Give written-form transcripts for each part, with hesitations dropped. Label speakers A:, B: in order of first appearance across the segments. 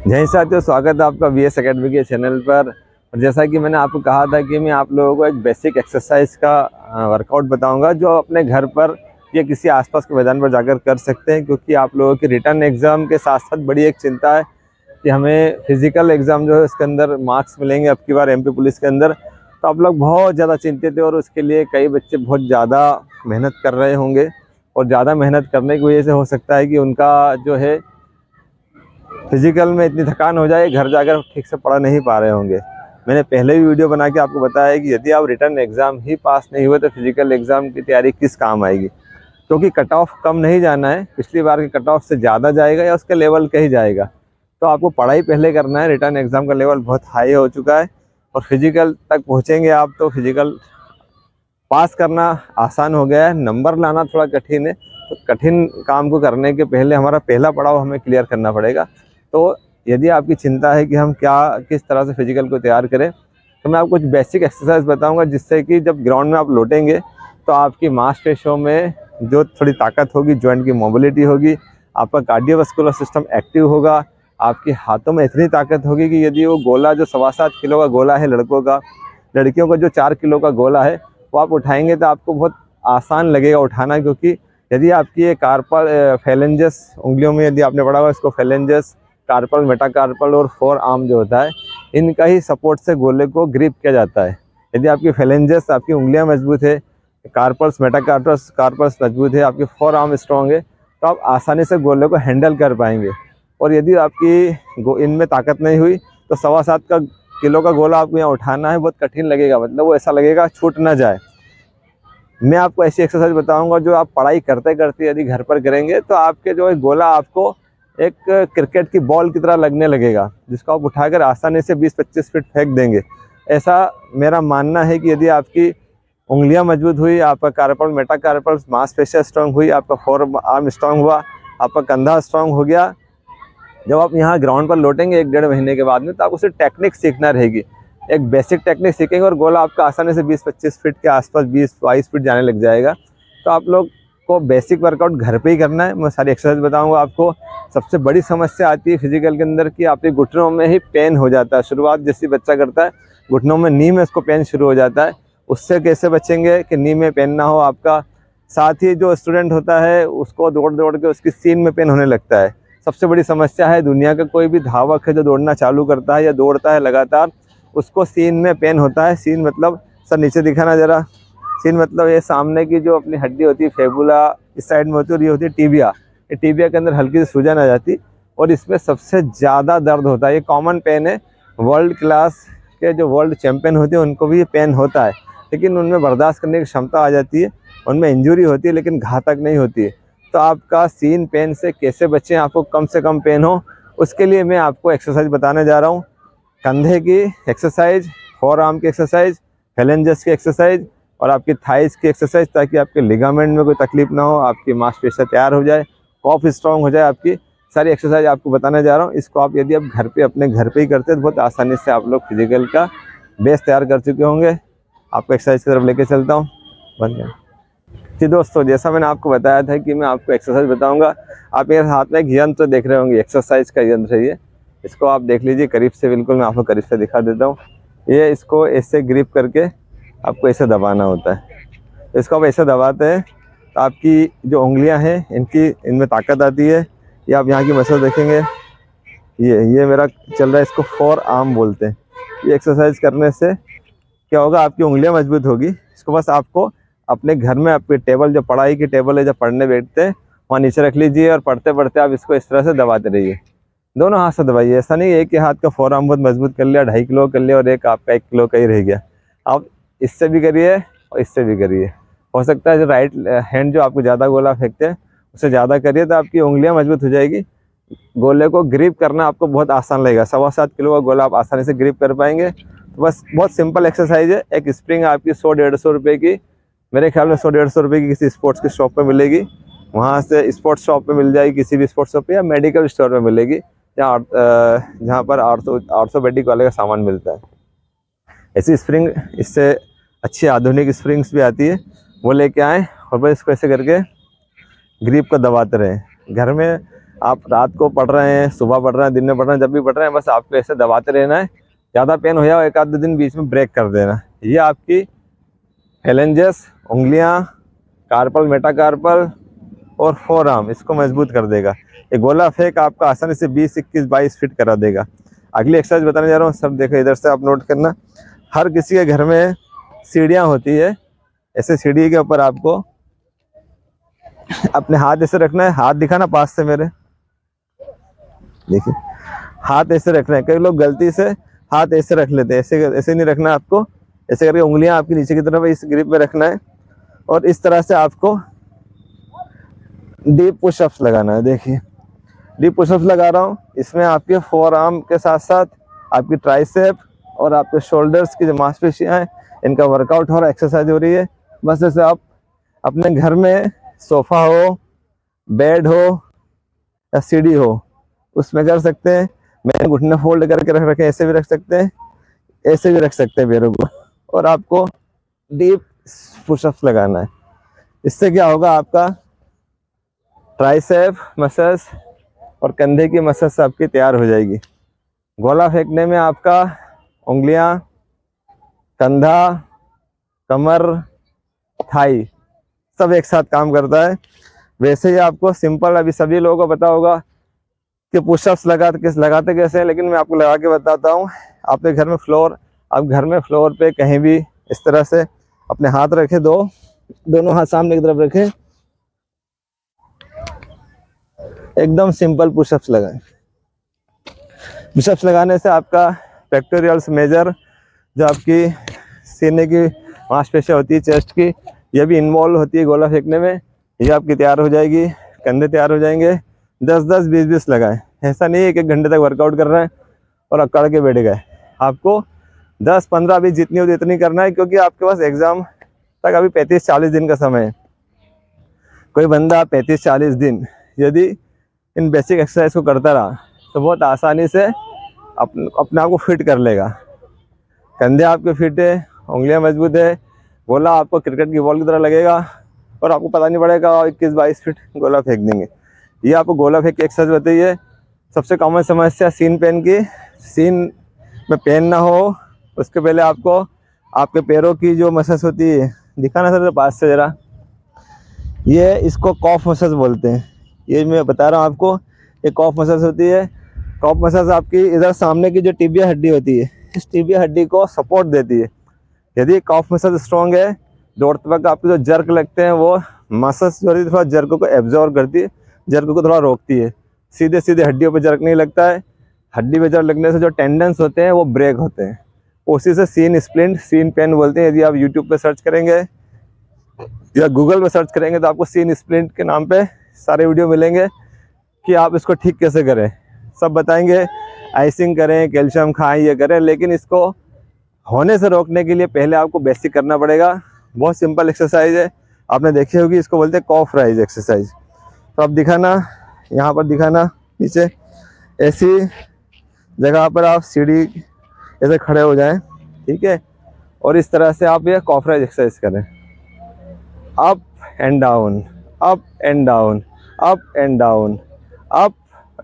A: जय साथियों, स्वागत है आपका वीएस एकेडमी के चैनल पर। और जैसा कि मैंने आपको कहा था कि मैं आप लोगों को एक बेसिक एक्सरसाइज का वर्कआउट बताऊंगा जो अपने घर पर या किसी आसपास के मैदान पर जाकर कर सकते हैं, क्योंकि आप लोगों की रिटर्न एग्ज़ाम के साथ साथ बड़ी एक चिंता है कि हमें फिजिकल एग्ज़ाम जो है उसके अंदर मार्क्स मिलेंगे अब की बार एमपी पुलिस के अंदर। तो आप लोग बहुत ज़्यादा चिंतित हैं और उसके लिए कई बच्चे बहुत ज़्यादा मेहनत कर रहे होंगे, और ज़्यादा मेहनत करने की वजह से हो सकता है कि उनका जो है फिजिकल में इतनी थकान हो जाए घर जाकर ठीक से पढ़ नहीं पा रहे होंगे। मैंने पहले भी वीडियो बना के आपको बताया कि यदि आप रिटर्न एग्ज़ाम ही पास नहीं हुए तो फिजिकल एग्ज़ाम की तैयारी किस काम आएगी, क्योंकि कट ऑफ कम नहीं जाना है, पिछली बार के कट ऑफ से ज़्यादा जाएगा या उसके लेवल का ही जाएगा। तो आपको पढ़ाई पहले करना है। रिटर्न एग्ज़ाम का लेवल बहुत हाई हो चुका है और फिजिकल तक पहुँचेंगे आप तो फिजिकल पास करना आसान हो गया है, नंबर लाना थोड़ा कठिन है। तो कठिन काम को करने के पहले हमारा पहला पड़ाव हमें क्लियर करना पड़ेगा। तो यदि आपकी चिंता है कि हम क्या किस तरह से फिजिकल को तैयार करें, तो मैं आपको कुछ बेसिक एक्सरसाइज बताऊंगा जिससे कि जब ग्राउंड में आप लौटेंगे तो आपकी मांसपेशियों में जो थोड़ी ताकत होगी, जॉइंट की मोबिलिटी होगी, आपका कार्डियोवास्कुलर सिस्टम एक्टिव होगा, आपके हाथों में इतनी ताकत होगी कि यदि वो गोला जो 7.25 किलो का गोला है लड़कों का, लड़कियों का जो 4 किलो का गोला है वो आप उठाएंगे तो आपको बहुत आसान लगेगा उठाना। क्योंकि यदि आपकी ये कार्पल फेलेंजस उंगलियों में यदि आपने पढ़ा हुआ इसको फेलेंजस, कार्पल, मेटाकार्पल और फोर आर्म जो होता है, इनका ही सपोर्ट से गोले को ग्रिप किया जाता है। यदि आपकी फेलेंजस, आपकी उंगलियां मजबूत है, कार्पल्स, मेटाकार्पल्स कार्पल्स मजबूत है, आपके फोर आर्म स्ट्रॉन्ग है, तो आप आसानी से गोले को हैंडल कर पाएंगे। और यदि आपकी इनमें ताकत नहीं हुई तो 7.25 किलो का गोला आपको यहाँ उठाना है, बहुत कठिन लगेगा, मतलब वो ऐसा लगेगा छूट ना जाए। मैं आपको ऐसी एक्सरसाइज बताऊंगा जो आप पढ़ाई करते करते यदि घर पर करेंगे तो आपके जो है गोला आपको एक क्रिकेट की बॉल की तरह लगने लगेगा, जिसको आप उठाकर आसानी से 20-25 फीट फेंक देंगे। ऐसा मेरा मानना है कि यदि आपकी उंगलियां मजबूत हुई, आपका कार्पल, मेटाकार्पल मांसपेशियां स्ट्रांग हुई, आपका फोर आर्म स्ट्रांग हुआ, आपका कंधा स्ट्रांग हो गया, जब आप यहाँ ग्राउंड पर लौटेंगे 1-1.5 महीने के बाद में तो आपको सिर्फ टेक्निक सीखना रहेगी। एक बेसिक टेक्निक सीखेंगे और गोला आपका आसानी से 20-25 फीट के आसपास 20-22 फीट जाने लग जाएगा। तो आप लोग को बेसिक वर्कआउट घर पे ही करना है। मैं सारी एक्सरसाइज बताऊंगा आपको। सबसे बड़ी समस्या आती है फिजिकल के अंदर कि आपके घुटनों में ही पेन हो जाता है। शुरुआत जैसी बच्चा करता है, घुटनों में, नी में उसको पेन शुरू हो जाता है। उससे कैसे बचेंगे कि नी में पेन ना हो आपका। साथ ही जो स्टूडेंट होता है उसको दौड़ दौड़ के उसकी सीन में पेन होने लगता है। सबसे बड़ी समस्या है, दुनिया का कोई भी धावक है जो दौड़ना चालू करता है या दौड़ता है लगातार, उसको सीन में पेन होता है। सीन मतलब, सर नीचे दिखाना ज़रा। सीन मतलब ये सामने की जो अपनी हड्डी होती है, फेबुला इस साइड में होती है, और ये होती है टीबिया। ये टीबिया के अंदर हल्की सी सूजन आ जाती और इसमें सबसे ज़्यादा दर्द होता है। ये कॉमन पेन है। वर्ल्ड क्लास के जो वर्ल्ड चैम्पियन होते हैं उनको भी ये पेन होता है, लेकिन उनमें बर्दाश्त करने की क्षमता आ जाती है, उनमें इंजरी होती है लेकिन घातक नहीं होती है। तो आपका सीन पेन से कैसे बचें, आपको कम से कम पेन हो, उसके लिए मैं आपको एक्सरसाइज बताने जा रहा हूँ। कंधे की एक्सरसाइज, फोर आर्म की एक्सरसाइज, फेलेंजस की एक्सरसाइज और आपकी थाइस की एक्सरसाइज, ताकि आपके लिगामेंट में कोई तकलीफ ना हो, आपकी मांसपेशियां तैयार हो जाए, कॉफ स्ट्रांग हो जाए। आपकी सारी एक्सरसाइज आपको बताने जा रहा हूँ। इसको आप यदि आप घर पे अपने घर पे ही करते हैं तो बहुत आसानी से आप लोग फिजिकल का बेस तैयार कर चुके होंगे। आपको एक्सरसाइज की तरफ लेके चलता हूँ। बन गया जी दोस्तों, जैसा मैंने आपको बताया था कि मैं आपको एक्सरसाइज बताऊंगा। आप मेरे हाथ में एक यंत्र देख रहे होंगे, एक्सरसाइज का यंत्र है ये। इसको आप देख लीजिए करीब से, बिल्कुल मैं आपको करीब से दिखा देता हूँ। ये इसको ऐसे ग्रिप करके आपको ऐसे दबाना होता है। इसको आप ऐसे दबाते हैं तो आपकी जो उंगलियां हैं इनमें ताकत आती है। ये आप यहाँ की मसल देखेंगे, ये मेरा चल रहा है, इसको फोर आर्म बोलते हैं। ये एक्सरसाइज करने से क्या होगा, आपकी उंगलियां मजबूत होगी। इसको बस आपको अपने घर में, आपके टेबल, जो पढ़ाई की टेबल है, जब पढ़ने बैठते हैं वहाँ नीचे रख लीजिए और पढ़ते पढ़ते आप इसको इस तरह से दबाते रहिए। दोनों हाथ से दबाइए। ऐसा नहीं एक ही हाथ का फोर आर्म बहुत मजबूत कर लिया, 2.5 किलो कर लिया और एक आपका 1 किलो का ही रह गया। आप इससे भी करिए और इससे भी करिए। हो सकता है जो राइट हैंड जो आपको ज़्यादा गोला फेंकते हैं उससे ज़्यादा करिए तो आपकी उंगलियाँ मजबूत हो जाएगी। गोले को ग्रिप करना आपको बहुत आसान लगेगा। 7.25 किलो का गोला आप आसानी से ग्रिप कर पाएंगे। तो बस बहुत सिंपल एक्सरसाइज है। एक स्प्रिंग आपकी 100-150 रुपये की, मेरे ख्याल में 100-150 रुपये की किसी स्पोर्ट्स की शॉप पे मिलेगी। वहाँ से स्पोर्ट्स शॉप पे मिल जाएगी, किसी भी स्पोर्ट्स शॉप पे, या मेडिकल स्टोर पे मिलेगी, जहाँ पर ऑर्थोपेडिक वाले का सामान मिलता है। ऐसी स्प्रिंग, इससे अच्छी आधुनिक स्प्रिंग्स भी आती है, वो लेके आएँ और बस इसको ऐसे करके ग्रिप को दबाते रहें। घर में आप रात को पढ़ रहे हैं, सुबह पढ़ रहे हैं, दिन में पढ़ रहे हैं, जब भी पढ़ रहे हैं, बस आपको ऐसे दबाते रहना है। ज़्यादा पेन हो जाए एक आध दिन बीच में ब्रेक कर देना। ये आपकी फेलेंजेस, उंगलियां, कार्पल, मेटाकार्पल और फोर आर्म, इसको मजबूत कर देगा। ये गोला फेंक आपका आसानी से 20, 21, 22 फीट करा देगा। अगली एक्सरसाइज बताने जा रहा हूँ, सब देखो इधर से आप नोट करना। हर किसी के घर में सीढ़ियाँ होती है, ऐसे सीढ़ी के ऊपर आपको अपने हाथ ऐसे रखना है। हाथ दिखाना पास से मेरे, देखिए हाथ ऐसे रखना है। कई लोग गलती से हाथ ऐसे रख लेते हैं, ऐसे ऐसे नहीं रखना आपको। ऐसे करके उंगलियां आपकी नीचे की तरफ इस ग्रिप में रखना है और इस तरह से आपको डीप पुशअप्स लगाना है। देखिए डीप पुशअप्स लगा रहा हूँ, इसमें आपके फोर आर्म के साथ साथ आपकी ट्राइसेप और आपके शोल्डर्स की जो मांसपेशियां हैं, इनका वर्कआउट हो रहा है, एक्सरसाइज हो रही है। बस जैसे आप अपने घर में सोफा हो, बेड हो या सीढ़ी हो, उसमें कर सकते हैं। मैंने घुटने फोल्ड करके रख रखे, ऐसे भी रख सकते हैं, ऐसे भी रख सकते हैं पैरों को। और आपको डीप पुशअप्स लगाना है। इससे क्या होगा, आपका ट्राइसेप मसल्स और कंधे की मसल्स आपकी तैयार हो जाएगी। गोला फेंकने में आपका उंगलियां, कंधा, कमर, थाई सब एक साथ काम करता है। वैसे ही आपको सिंपल, अभी सभी लोगों को पता होगा कि पुशअप्स लगाते कैसे हैं, लेकिन मैं आपको लगा के बताता हूँ। आपके घर में आप घर में फ्लोर पे कहीं भी इस तरह से अपने हाथ रखें, दोनों हाथ सामने की तरफ रखें, एकदम सिंपल पुशअप्स लगाएं। पुशअप्स लगाने से आपका पेक्टोरियल्स मेजर, जो आपकी सीने की मांसपेशियां होती है चेस्ट की, ये भी इन्वॉल्व होती है गोला फेंकने में। ये आपकी तैयार हो जाएगी, कंधे तैयार हो जाएंगे। 10-10, 20-20 लगाएं। ऐसा नहीं है कि 1 घंटे तक वर्कआउट कर रहे हैं और अकड़ के बैठ गए। आपको 10-15 भी जितनी होती इतनी करना है, क्योंकि आपके पास एग्जाम तक अभी 35-40 दिन का समय है। कोई बंदा 35-40 दिन यदि इन बेसिक एक्सरसाइज को करता रहा तो बहुत आसानी से अपने आप को फिट कर लेगा। कंधे आपके फिट है, उंगलियां मजबूत है, गोला आपको क्रिकेट की बॉल की तरह लगेगा और आपको पता नहीं पड़ेगा 21-22 फीट गोला फेंक देंगे। ये आपको गोला फेंक की एक्सरसाइज बताइए। सबसे कॉमन समस्या सीन पेन की, सीन में पेन ना हो उसके पहले आपको आपके पैरों की जो मसल्स होती है, दिखाना सर पास से जरा, ये इसको कॉफ मसल्स बोलते हैं। ये मैं बता रहा हूँ आपको, ये कॉफ मसल्स होती है। कॉफ मसल्स आपकी इधर सामने की जो टिबिया हड्डी होती है, इस टिबिया हड्डी को सपोर्ट देती है। यदि कॉफ मसल स्ट्रॉन्ग है, दौड़ते वक्त आपके जो जर्क लगते हैं, वो मसल्स जो है थोड़ा जर्क को एब्जॉर्ब करती है, जर्क को थोड़ा रोकती है। सीधे सीधे हड्डियों पे जर्क नहीं लगता है। हड्डी पे जर्क लगने से जो टेंडेंस होते हैं वो ब्रेक होते हैं। उसी से सीन स्प्लिंट, सीन पेन बोलते हैं। यदि आप यूट्यूब पे सर्च करेंगे या गूगल पे सर्च करेंगे तो आपको सीन स्प्लिंट के नाम पे सारे वीडियो मिलेंगे कि आप इसको ठीक कैसे करें। सब बताएंगे, आइसिंग करें, कैल्शियम खाएं, ये करें, लेकिन इसको होने से रोकने के लिए पहले आपको बेसिक करना पड़ेगा। बहुत सिंपल एक्सरसाइज है, आपने देखी होगी, इसको बोलते हैं कॉफ राइज एक्सरसाइज। तो आप दिखाना, यहाँ पर दिखाना, नीचे ऐसी जगह पर आप सीढ़ी ऐसे खड़े हो जाएं, ठीक है, और इस तरह से आप ये कॉफ राइज एक्सरसाइज करें। Up and down, up and down, up and down, up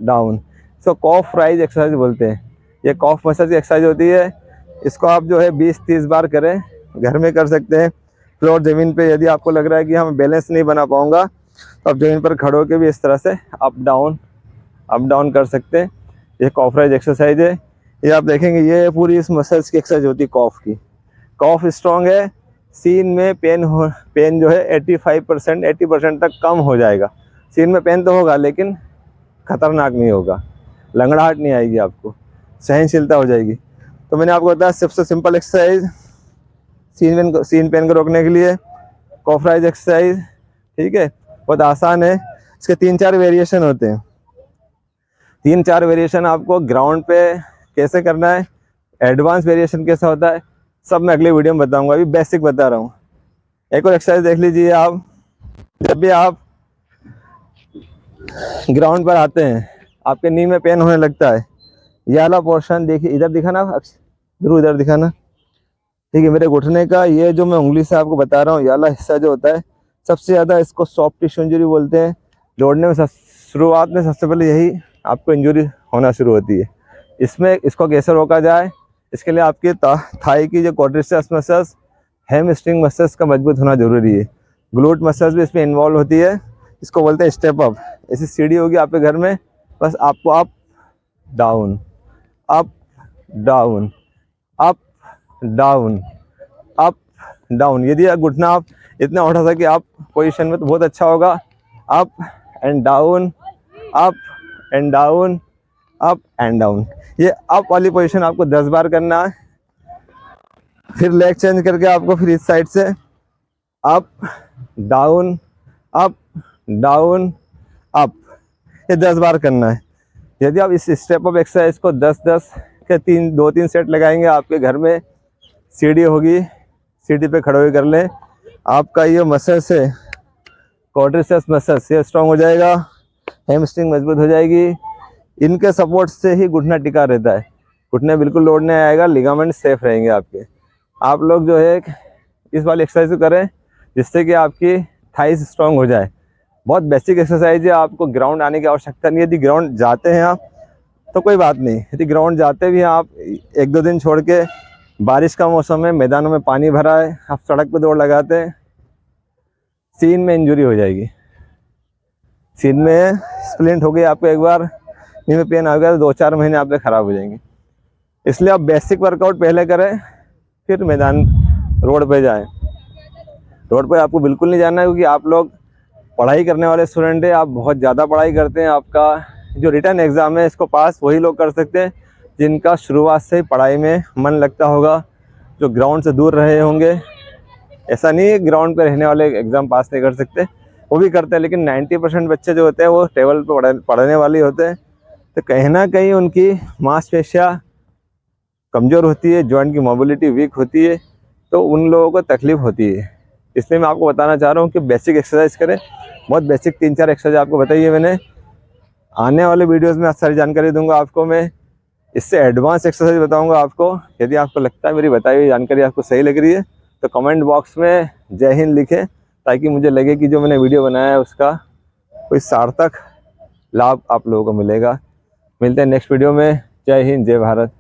A: down. इसको कॉफ राइज एक्सरसाइज बोलते हैं। ये कॉफ मसल की एक्सरसाइज होती है। इसको आप जो है 20-30 बार करें, घर में कर सकते हैं। फ्लोर ज़मीन पे यदि आपको लग रहा है कि हम बैलेंस नहीं बना पाऊंगा तो आप ज़मीन पर खड़े होकर भी इस तरह से अप डाउन कर सकते हैं। ये कॉफ राइज एक्सरसाइज है। ये आप देखेंगे, ये पूरी इस मसल्स की एक्सरसाइज होती है कॉफ की। कॉफ स्ट्रॉन्ग है, सीन में पेन जो है 80% तक कम हो जाएगा। सीन में पेन तो होगा लेकिन खतरनाक नहीं होगा, लंगड़ाहट नहीं आएगी, आपको सहनशीलता हो जाएगी। तो मैंने आपको बताया सबसे सिंपल एक्सरसाइज सीन पेन को रोकने के लिए कॉफ राइज एक्सरसाइज, ठीक है, बहुत आसान है। इसके 3-4 वेरिएशन होते हैं। 3-4 वेरिएशन आपको ग्राउंड पे कैसे करना है, एडवांस वेरिएशन कैसा होता है, सब मैं अगले वीडियो में बताऊंगा। अभी बेसिक बता रहा हूँ। एक और एक्सरसाइज देख लीजिए आप। जब भी आप ग्राउंड पर आते हैं, आपके नी में पेन होने लगता है, ये वाला पोर्शन देखिए, इधर दिखाना, जरूर इधर दिखाना, ठीक है। मेरे घुटने का ये जो मैं उंगली से आपको बता रहा हूँ, ये वाला हिस्सा जो होता है सबसे ज़्यादा, इसको सॉफ्ट टिश्यू इंजरी बोलते हैं। दौड़ने में शुरुआत में सबसे पहले यही आपको इंजरी होना शुरू होती है। इसमें इसको कैसे रोका जाए, इसके लिए आपके थाई की जो क्वाड्रिसेप्स मसल्स, हैमस्ट्रिंग मसल्स का मजबूत होना जरूरी है। ग्लूट मसल्स भी इसमें इन्वॉल्व होती है। इसको बोलते हैं स्टेप अप। ऐसी सीढ़ी होगी आपके घर में, बस आपको up down, up down, up down, up down. यदि घुटना आप इतना उठा सके अप पोजीशन में तो बहुत अच्छा होगा। Up and down, up and down, up and down. ये अप वाली पोजीशन आपको 10 बार करना है। फिर लेग चेंज करके आपको फिर इस साइड से up down, up down, up, ये 10 बार करना है। यदि आप इस स्टेप अप एक्सरसाइज को 10-10 के 2-3 सेट लगाएंगे, आपके घर में सीढ़ी होगी, सीढ़ी पे खड़े हुए कर लें, आपका ये मसल्स है, क्वाड्रिसेप्स मसल्स, ये स्ट्रॉन्ग हो जाएगा, हैमस्ट्रिंग मजबूत हो जाएगी। इनके सपोर्ट से ही घुटना टिका रहता है, घुटने बिल्कुल लोड नहीं आएगा, लिगामेंट सेफ रहेंगे आपके। आप लोग जो है इस वाली एक्सरसाइज को करें जिससे कि आपकी थाइस स्ट्रॉन्ग हो जाए। बहुत बेसिक एक्सरसाइज है, आपको ग्राउंड आने की आवश्यकता नहीं है। यदि ग्राउंड जाते हैं आप तो कोई बात नहीं, यदि ग्राउंड जाते भी हैं आप 1-2 दिन छोड़ के, बारिश का मौसम है, मैदानों में पानी भरा है, आप सड़क पे दौड़ लगाते हैं, सीन में इंजरी हो जाएगी। सीन में स्प्लिंट हो गई आपको एक बार, नी में पेन आ गया तो 2-4 महीने आपके ख़राब हो जाएंगे। इसलिए आप बेसिक वर्कआउट पहले करें, फिर मैदान रोड पे जाएं। रोड पे आपको बिल्कुल नहीं जाना है, क्योंकि आप लोग पढ़ाई करने वाले स्टूडेंट हैं, आप बहुत ज़्यादा पढ़ाई करते हैं। आपका जो रिटर्न एग्ज़ाम है इसको पास वही लोग कर सकते हैं जिनका शुरुआत से ही पढ़ाई में मन लगता होगा, जो ग्राउंड से दूर रहे होंगे। ऐसा नहीं है ग्राउंड पे रहने वाले एग्ज़ाम पास नहीं कर सकते, वो भी करते हैं, लेकिन 90% बच्चे जो होते हैं वो टेबल पे पढ़ने वाले होते हैं। तो कहीं ना कहीं उनकी मांसपेशियाँ कमज़ोर होती है, जॉइंट की मोबिलिटी वीक होती है, तो उन लोगों को तकलीफ़ होती है। इसलिए मैं आपको बताना चाह रहा हूँ कि बेसिक एक्सरसाइज करें। बहुत बेसिक 3-4 एक्सरसाइज आपको बताई है मैंने। आने वाले वीडियोस में सारी जानकारी दूंगा आपको मैं, इससे एडवांस एक्सरसाइज बताऊंगा आपको। यदि आपको लगता है मेरी बताई हुई जानकारी आपको सही लग रही है तो कमेंट बॉक्स में जय हिंद लिखें, ताकि मुझे लगे कि जो मैंने वीडियो बनाया है उसका कोई सार्थक लाभ आप लोगों को मिलेगा। मिलते हैं नेक्स्ट वीडियो में। जय हिंद, जय भारत।